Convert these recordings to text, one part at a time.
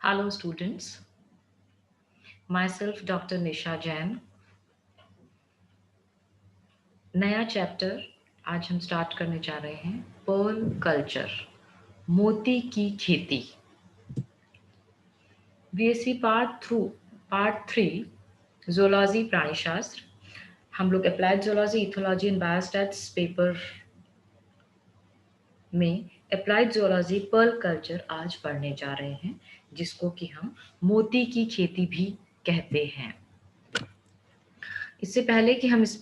Hello students, myself Dr. Nisha Jain. नया chapter आज हम स्टार्ट करने जा रहे हैं पर्ल कल्चर, मोती की खेती। बीएससी पार्ट 3 जोलॉजी प्राणीशास्त्र। हम लोग applied zoology, ethology and biostats paper में अप्लाइड जोलॉजी पर्ल कल्चर आज पढ़ने जा रहे हैं, जिसको कि हम मोती की खेती भी कहते हैं। इससे पहले कि हम इस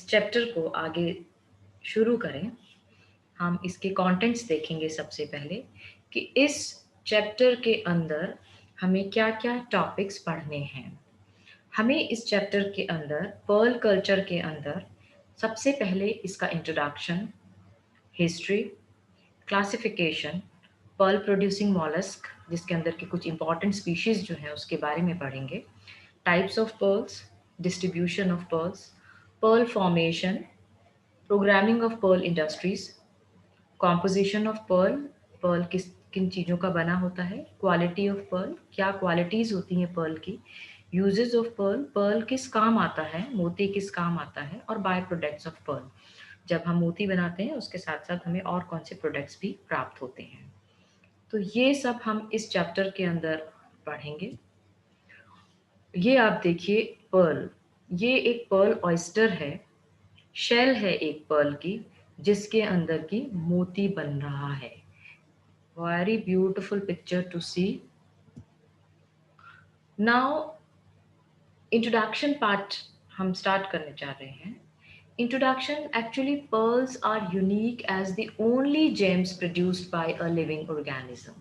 चैप्टर को आगे शुरू करें, हम इसके कंटेंट्स देखेंगे। सबसे पहले कि इस चैप्टर के अंदर हमें क्या क्या टॉपिक्स पढ़ने हैं। हमें इस चैप्टर के अंदर पर्ल कल्चर के अंदर सबसे पहले इसका introduction, history, classification, pearl producing mollusc जिसके अंदर के कुछ इंपॉर्टेंट स्पीशीज जो हैं उसके बारे में पढ़ेंगे, types of pearls, distribution of pearls, pearl formation, programming of pearl industries, composition of pearl, pearl किस किन चीज़ों का बना होता है, क्वालिटी ऑफ पर्ल, क्या क्वालिटीज़ होती हैं पर्ल की, यूजेस ऑफ पर्ल, पर्ल किस काम आता है, मोती किस काम आता है, और बाय प्रोडक्ट्स ऑफ पर्ल। जब हम मोती बनाते हैं उसके साथ साथ हमें और कौन से प्रोडक्ट्स भी प्राप्त होते हैं। तो ये सब हम इस चैप्टर के अंदर पढ़ेंगे। ये आप देखिए पर्ल, ये एक पर्ल ऑयस्टर है, शेल है एक पर्ल की, जिसके अंदर की मोती बन रहा है। Very beautiful picture to see. Now introduction part हम स्टार्ट करने जा रहे हैं। Introduction. Actually, pearls are unique as the only gems produced by a living organism.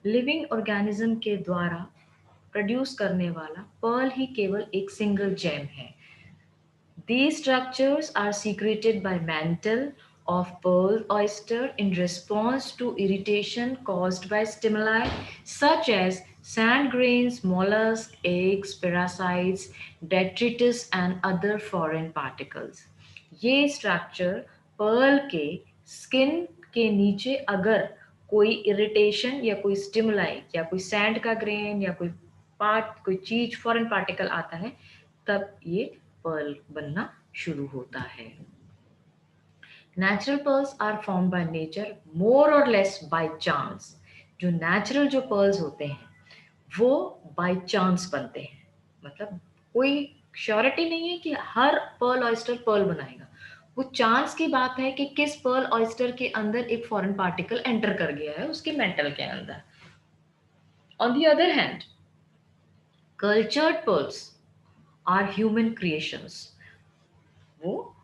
Living organism के द्वारा प्रोड्यूस करने वाला पर्ल ही केवल एक सिंगल जेम है। These structures are secreted by mantle of pearl oyster in response to irritation caused by stimuli such as sand grains, mollusks, eggs, parasites, detritus and other foreign particles. ये structure Perl के skin के नीचे अगर कोई irritation या कोई stimuli या कोई सैंड का ग्रेन या कोई चीज फॉरेन पार्टिकल आता है, तब ये पर्ल बनना शुरू होता है। Natural pearls are form by nature more or less by chance. जो नेचुरल जो पर्ल्स होते हैं वो बाय चांस बनते हैं, मतलब कोई श्योरिटी नहीं है कि हर पर्ल ऑयस्टर पर्ल बनाएगा। वो चांस की बात है कि किस पर्ल ऑयस्टर के अंदर एक फॉरेन पार्टिकल एंटर कर गया है उसके मेंटल के अंदर। On the other hand, cultured pearls are human creations. वो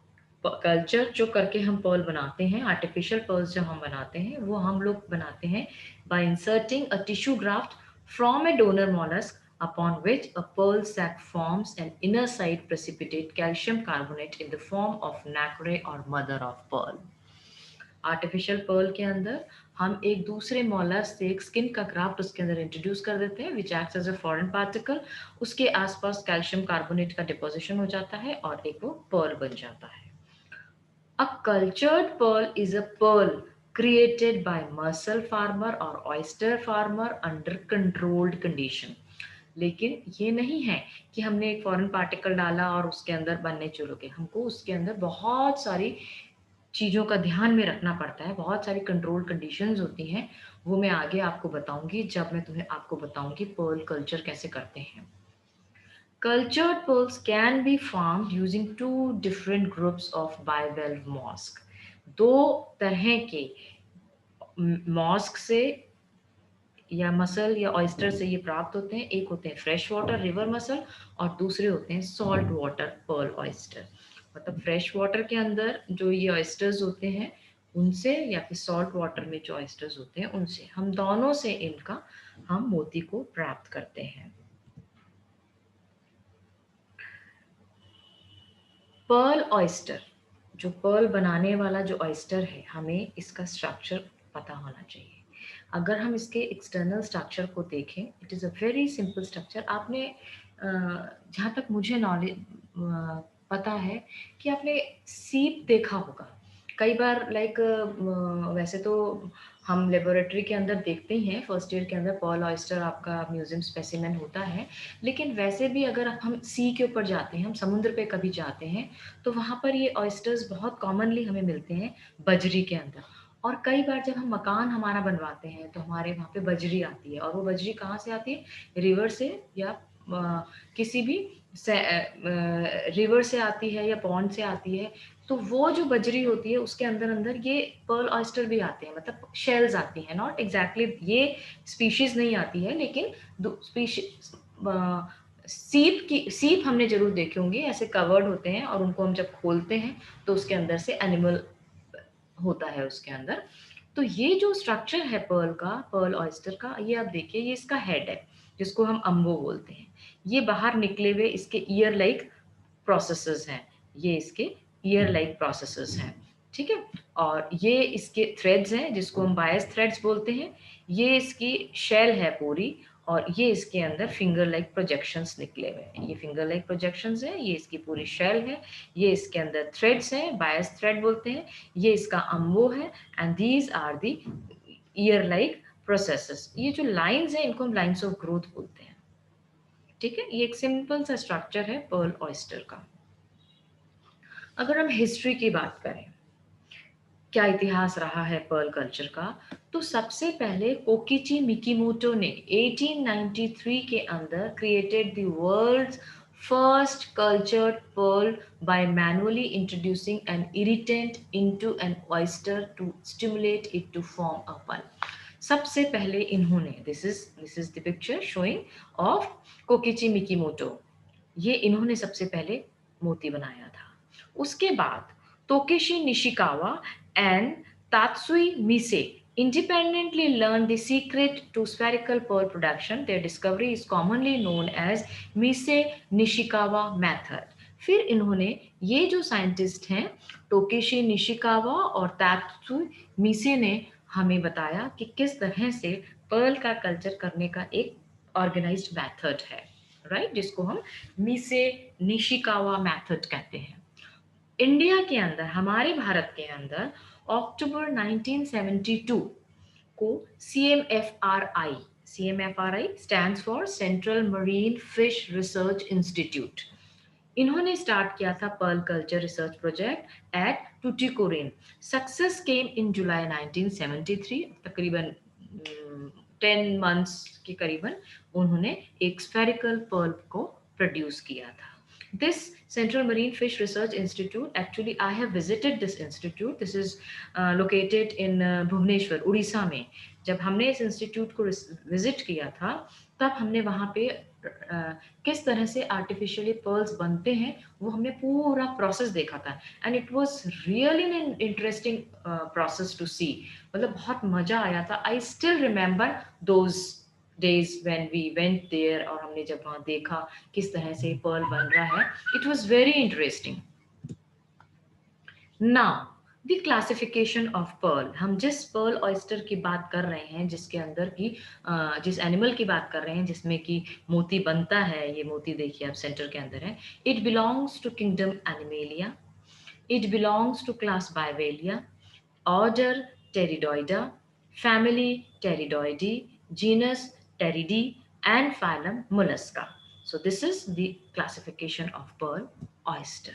कल्चर जो करके हम पर्ल बनाते हैं, आर्टिफिशियल पर्ल्स जब हम बनाते हैं वो हम लोग बनाते हैं bye inserting a tissue graft from A donor mollusk upon which a pearl sac forms an inner side precipitate calcium carbonate in the form of nacre or mother of pearl. Artificial pearl के अंदर हम एक दूसरे mollusc से एक skin का graft उसके अंदर इंट्रोड्यूस कर देते हैं which acts as a foreign particle. उसके आसपास कैल्शियम कार्बोनेट का डिपोजिशन हो जाता है और एक वो पर्ल बन जाता है। A cultured pearl is a pearl created by mussel farmer or oyster farmer under controlled condition. लेकिन ये नहीं है कि हमने एक फॉरेन पार्टिकल डाला और उसके अंदर बनने शुरू किए। हमको उसके अंदर बहुत सारी चीज़ों का ध्यान में रखना पड़ता है, बहुत सारी कंट्रोल कंडीशंस होती हैं। वो मैं आगे आपको बताऊंगी जब मैं आपको बताऊंगी पर्ल कल्चर कैसे करते हैं। Cultured pearls can be formed using two different groups of bivalve mollusk. दो तरह के मॉस्क से या मसल या ऑयस्टर से ये प्राप्त होते हैं। एक होते हैं फ्रेश वाटर रिवर मसल और दूसरे होते हैं सॉल्ट वाटर पर्ल ऑयस्टर। मतलब फ्रेश वाटर के अंदर जो ये ऑयस्टर्स होते हैं उनसे या फिर सॉल्ट वाटर में जो ऑयस्टर्स होते हैं उनसे, हम दोनों से इनका हम मोती को प्राप्त करते हैं। पर्ल ऑयस्टर, जो पर्ल बनाने वाला जो ऑयस्टर है, हमें इसका स्ट्रक्चर पता होना चाहिए। अगर हम इसके एक्सटर्नल स्ट्रक्चर को देखें, it is a very simple structure. आपने जहाँ तक मुझे नॉलेज पता है कि आपने सीप देखा होगा कई बार। लाइक वैसे तो हम लेबोरेटरी के अंदर देखते ही हैं, फर्स्ट ईयर के अंदर पर्ल ऑयस्टर आपका म्यूजियम स्पेसिमेन होता है। लेकिन वैसे भी अगर हम सी के ऊपर जाते हैं, हम समुद्र पे कभी जाते हैं, तो वहाँ पर ये ऑयस्टर्स बहुत कॉमनली हमें मिलते हैं बजरी के अंदर। और कई बार जब हम मकान हमारा बनवाते हैं तो हमारे वहाँ पे बजरी आती है, और वो बजरी कहाँ से आती है? रिवर से, या किसी भी रिवर से आती है, या पॉन्ड से आती है। तो वो जो बजरी होती है उसके अंदर अंदर ये पर्ल ऑयस्टर भी आते हैं, मतलब शेल्स आती हैं, नॉट एग्जैक्टली ये स्पीशीज नहीं आती है, लेकिन स्पीशीज सीप की, सीप हमने जरूर देखे होंगे, ऐसे कवर्ड होते हैं और उनको हम जब खोलते हैं तो उसके अंदर से एनिमल होता है उसके अंदर। तो ये जो स्ट्रक्चर है पर्ल का, पर्ल ऑयस्टर का, ये आप देखिए, ये इसका हेड है जिसको हम अम्बो बोलते हैं। ये बाहर निकले हुए इसके ईयर लाइक प्रोसेसेस हैं, ये इसके ईयर लाइक प्रोसेसेस हैं, ठीक है। और ये इसके थ्रेड्स हैं जिसको हम बायस थ्रेड्स बोलते हैं। ये इसकी शेल है पूरी, और ये इसके अंदर फिंगर लाइक प्रोजेक्शंस निकले हुए हैं, ये फिंगर लाइक प्रोजेक्शंस हैं, ये इसकी पूरी शेल है, ये इसके अंदर थ्रेड्स हैं, बायस थ्रेड बोलते हैं, ये इसका अम्बो है, and these are the ear like processes. ये जो लाइंस हैं इनको हम लाइंस ऑफ ग्रोथ बोलते हैं, ठीक है। ये एक सिंपल सा स्ट्रक्चर है पर्ल ऑयस्टर का। अगर हम हिस्ट्री की बात करें, क्या इतिहास रहा है पर्ल कल्चर का, तो सबसे पहले कोकिची मिकीमोटो ने 1893 के अंदर created the world's first cultured pearl by manually introducing an irritant into an oyster to stimulate it to form a pulp. सबसे पहले इन्होंने, this is the picture showing of Kokichi Mikimoto, ये इन्होंने सबसे पहले मोती बनाया था। उसके बाद तोकेशी निशिकावा and Tatsui Mise independently learned the secret to spherical pearl production. Their discovery is commonly known as Mise Nishikawa method. फिर इन्होंने, ये जो साइंटिस्ट हैं टोकेशी निशिकावा और तात्सुई मिसे ने हमें बताया कि किस तरह से पर्ल का कल्चर करने का एक ऑर्गेनाइज्ड मेथड है, राइट, जिसको हम मिसे निशिकावा मेथड कहते हैं। इंडिया के अंदर, हमारे भारत के अंदर अक्टूबर 1972 को CMFRI, CMFRI stands for central marine fish research institute, इन्होंने स्टार्ट किया था pearl culture research project at Tuticorin. Success came in July 1973, तकरीबन 10 मंथ्स के करीबन उन्होंने एक स्फेरिकल पर्ल को प्रोड्यूस किया था। This Central Marine Fish Research Institute, actually I have visited this institute. This is located in Bhubaneswar, Orissa में। जब हमने इस इंस्टीट्यूट को विजिट किया था, तब हमने वहाँ पे किस तरह से आर्टिफिशियली पर्ल्स बनते हैं वो हमने पूरा प्रोसेस देखा था, and it was really an interesting process to see. मतलब बहुत मजा आया था। I still remember those days when we went there, और हमने जब वहाँ देखा किस तरह से पर्ल बन रहा है, it was very interesting. Now the classification of pearl, हम जिस पर्ल ऑयस्टर की बात कर रहे हैं, जिसके अंदर की जिस एनिमल की बात कर रहे हैं जिसमें कि मोती बनता है, ये मोती देखिए आप सेंटर के अंदर है, it belongs to kingdom Animalia, it belongs to class Bivalve, order Pteridoida, family Pteridoideae, genus Pteridae, and phylum Mollusca. So this is the classification of pearl oyster.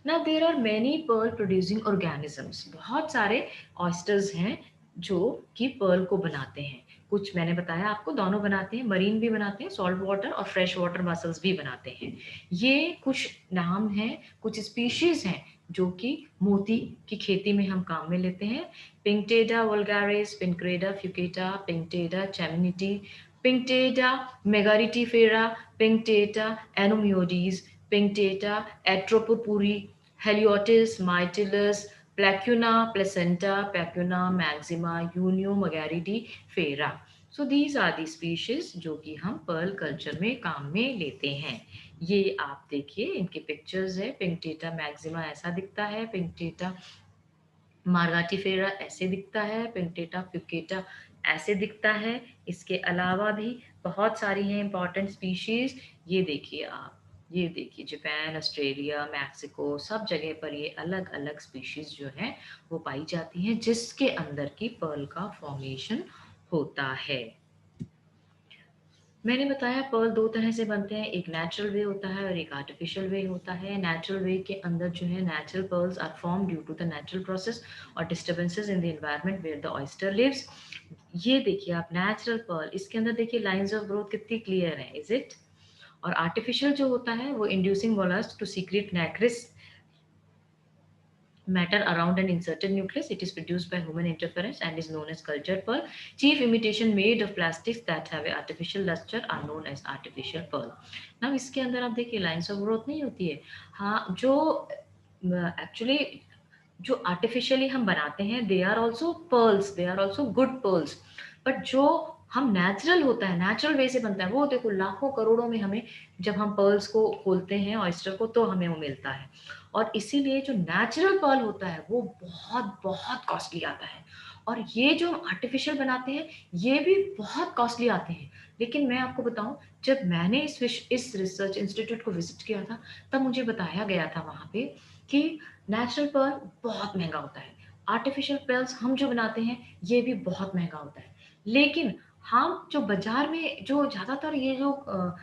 Now there are many pearl producing organisms. बहुत सारे oysters हैं जो कि pearl को बनाते हैं। कुछ मैंने बताया आपको, दोनों बनाते हैं, मरीन भी बनाते हैं, सॉल्ट वाटर और फ्रेश वाटर मसल्स भी बनाते हैं। ये कुछ नाम हैं, कुछ स्पीशीज हैं जो कि मोती की खेती में हम काम में लेते हैं। Pinctada vulgaris, Pinctada fucata, Pinctada chemnitzii, Pinctada margaritifera, Pinctada anomioides, Pinctada atropurpurea, Haliotis, Mytilus, Placuna placenta, Placuna maxima, Unio margaritifera. So these are the species जो कि हम पर्ल कल्चर में काम में लेते हैं। ये आप देखिए, इनके पिक्चर्स है। पिंकटेटा मैक्सिमा ऐसा दिखता है, पिंकटेटा मार्गाटीफेरा ऐसे दिखता है, पिंकटेटा फ्यूकेटा ऐसे दिखता है। इसके अलावा भी बहुत सारी हैं इंपॉर्टेंट स्पीशीज, ये देखिए आप, ये देखिए जापान, ऑस्ट्रेलिया, मैक्सिको सब जगह पर ये अलग अलग स्पीशीज जो है वो पाई जाती हैं जिसके अंदर की पर्ल का फॉर्मेशन होता है। मैंने बताया पर्ल दो तरह से बनते हैं, एक नेचुरल वे होता है और एक आर्टिफिशियल वे होता है। नेचुरल वे के अंदर जो है natural pearls are form due to the natural process और disturbances in the environment where the oyster lives. ये देखिए आप नेचुरल पर्ल, इसके अंदर देखिए लाइंस ऑफ ग्रोथ कितनी क्लियर है, इज इट। और आर्टिफिशियल जो होता है वो inducing mollusc to secrete nacreous matter around an inserted nucleus. It is produced by human interference and is known as cultured pearl. Chief imitation made of plastics that have a artificial luster are known as artificial pearl. Now इसके अंदर आप देखिए lines of growth नहीं होती है। हाँ, जो actually जो आर्टिफिशियली हम बनाते हैं they are also pearls, they are also good pearls, but जो हम नेचुरल होता है, नेचुरल वे से बनता है, वो देखो लाखों करोड़ों में हमें जब हम पर्ल्स को खोलते हैं ऑयस्टर को तो हमें वो मिलता है। और इसीलिए जो नेचुरल पर्ल होता है वो बहुत बहुत कॉस्टली आता है। और ये जो आर्टिफिशियल बनाते हैं ये भी बहुत कॉस्टली आते हैं। लेकिन मैं आपको बताऊं, जब मैंने इस रिसर्च इंस्टीट्यूट को विजिट किया था तब मुझे बताया गया था वहाँ पे कि नेचुरल पर्ल बहुत महंगा होता है, आर्टिफिशियल पर्ल्स हम जो बनाते हैं ये भी बहुत महंगा होता है। लेकिन हम जो बाजार में जो ज़्यादातर ये जो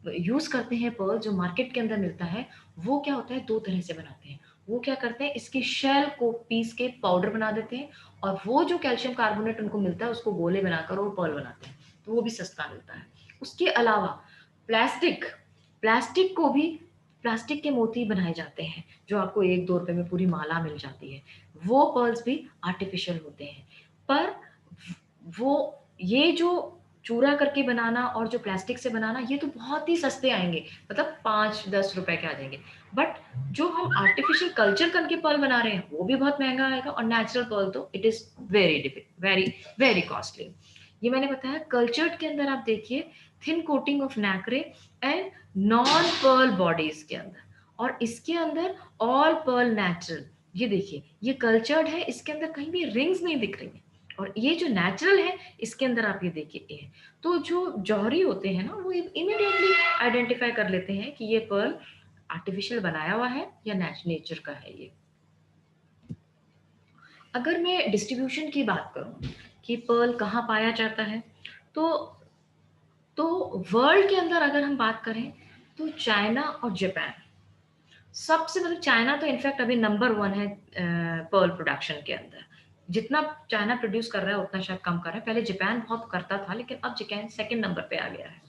यूज़ करते हैं पर्ल जो मार्केट के अंदर मिलता है, वो क्या होता है दो तरह से बनाते हैं। वो क्या करते हैं, इसकी शेल को पीस के पाउडर बना देते हैं और वो जो कैल्शियम कार्बोनेट उनको मिलता है उसको गोले बनाकर वो पर्ल बनाते हैं, तो वो भी सस्ता मिलता है। उसके अलावा प्लास्टिक, प्लास्टिक को भी प्लास्टिक के मोती बनाए जाते हैं जो आपको 1-2 रुपए में पूरी माला मिल जाती है, वो पर्ल्स भी आर्टिफिशियल होते हैं। पर वो ये जो चूरा करके बनाना और जो प्लास्टिक से बनाना ये तो बहुत ही सस्ते आएंगे, मतलब 5-10 रुपए के आ जाएंगे। बट जो हम आर्टिफिशियल कल्चर करके पर्ल बना रहे हैं वो भी बहुत महंगा आएगा, और नेचुरल पर्ल तो it is very very costly. ये मैंने बताया कल्चर्ड के अंदर आप देखिए thin coating of nacre and non pearl bodies के अंदर, और इसके अंदर ऑल पर्ल नेचुरल। ये देखिए ये कल्चर्ड है, इसके अंदर कहीं भी रिंग्स नहीं दिख रही है, और ये जो नेचुरल है इसके अंदर आप ये देखिए ए है। तो जो जौहरी होते हैं ना वो इमीडिएटली आइडेंटिफाई कर लेते हैं कि ये पर्ल आर्टिफिशियल बनाया हुआ है या नेचर का है ये। अगर मैं डिस्ट्रीब्यूशन की बात करूं कि पर्ल कहाँ पाया जाता है, तो तो वर्ल्ड के अंदर अगर हम बात करें तो चाइना और जापान सबसे, मतलब चाइना तो इनफैक्ट अभी नंबर 1 है पर्ल प्रोडक्शन के अंदर। जितना चाइना प्रोड्यूस कर रहा है उतना शायद कम कर रहा है, पहले जापान बहुत करता था लेकिन अब जापान सेकंड नंबर पे आ गया है।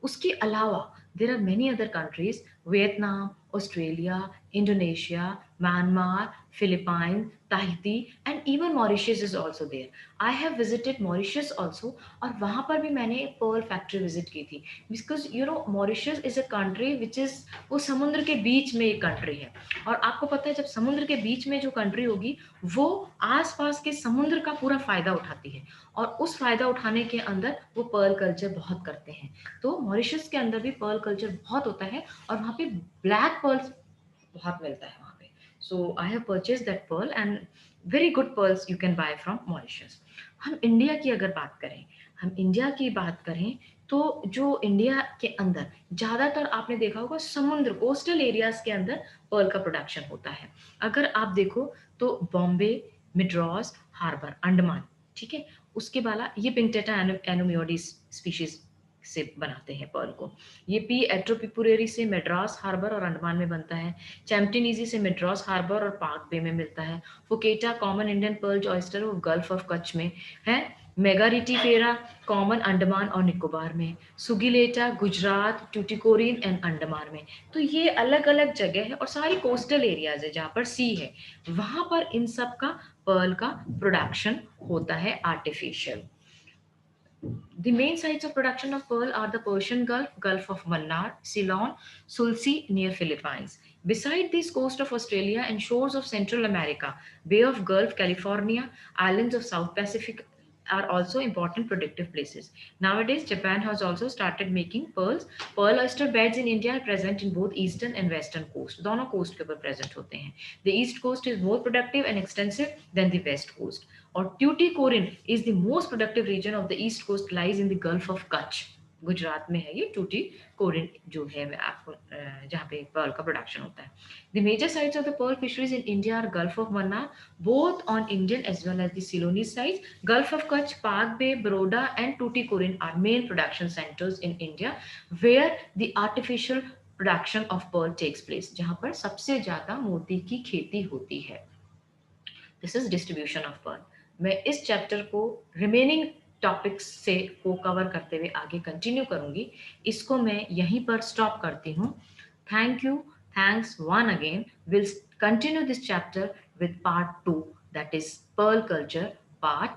उसके अलावा there are many other countries, Vietnam, Australia, Indonesia, Myanmar, Philippine, Tahiti and even Mauritius is also there. I have visited Mauritius also, और वहाँ पर भी मैंने पर्ल फैक्ट्री विजिट की थी। Because you know Mauritius is a country which is, वो समुद्र के बीच में एक कंट्री है, और आपको पता है जब समुद्र के बीच में जो कंट्री होगी वो आसपास के समुद्र का पूरा फायदा उठाती है, और उस फायदा उठाने के अंदर वो पर्ल कल्चर बहुत करते हैं। तो मॉरिशस के अंदर भी पर्ल कल्चर बहुत होता है, और वहाँ पे ब्लैक पर्ल्स बहुत मिलता है वहाँ पे। So I have purchase that pearl and very good pearls you can buy from Mauritius. हम इंडिया की अगर बात करें, हम इंडिया की बात करें तो जो इंडिया के अंदर ज़्यादातर आपने देखा होगा समुद्र कोस्टल एरियाज के अंदर पर्ल का प्रोडक्शन होता है। अगर आप देखो तो बॉम्बे, मिड्रॉस हार्बर, अंडमान, ठीक है, उसके बाद ये पिंकटेटा एनोमियोडिस स्पीशीज से बनाते हैं पर्ल को। ये पी एट्रोपिपुरेरी से मेड्रास हार्बर और अंडमान में बनता है। चैम्पटिनीजी से मेड्रास हार्बर और पार्क बे में मिलता है। फुकेटा कॉमन इंडियन पर्ल ऑयस्टर वो गल्फ ऑफ कच्छ में है। मेगारिटीफेरा कॉमन अंडमान और निकोबार में। सुगिलेटा गुजरात, ट्यूटिकोरिन एंड अंडमान में। तो ये अलग अलग जगह है और सारी कोस्टल एरियाज है जहाँ पर सी है, वहाँ पर इन सब का पर्ल का प्रोडक्शन होता है artificial. The main sites of production of pearl are the Persian Gulf, Gulf of Mannar, Ceylon, Sulci near Philippines. Beside these coast of Australia and shores of Central America, Bay of Gulf, California, islands of South Pacific are also important productive places. Nowadays, Japan has also started making pearls. Pearl oyster beds in India are present in both eastern and western coast. दोनों coast के ऊपर present होते हैं. The east coast is more productive and extensive than the west coast. Or Tuticorin is the most productive region of the east coast, lies in the Gulf of Kutch. Gujarat में है ये टूटी कोरिन जो है आपको जहाँ पे पर्ल का प्रोडक्शन होता है. The major sites of the pearl fisheries in India are Gulf of Mannar both on Indian as well as the Ceylonese sides. Gulf of Kutch, Pak Bay, Baroda and Tuticorin are main production centers in India where the artificial production of pearl takes place. जहाँ पर सबसे ज़्यादा मोती की खेती होती है. This is distribution of pearl. मैं इस चैप्टर को रिमेनिंग टॉपिक्स से को कवर करते हुए आगे कंटिन्यू करूंगी. इसको मैं यहीं पर स्टॉप करती हूँ. Thank you. Thanks one again. Will continue this chapter with part 2, that is pearl culture part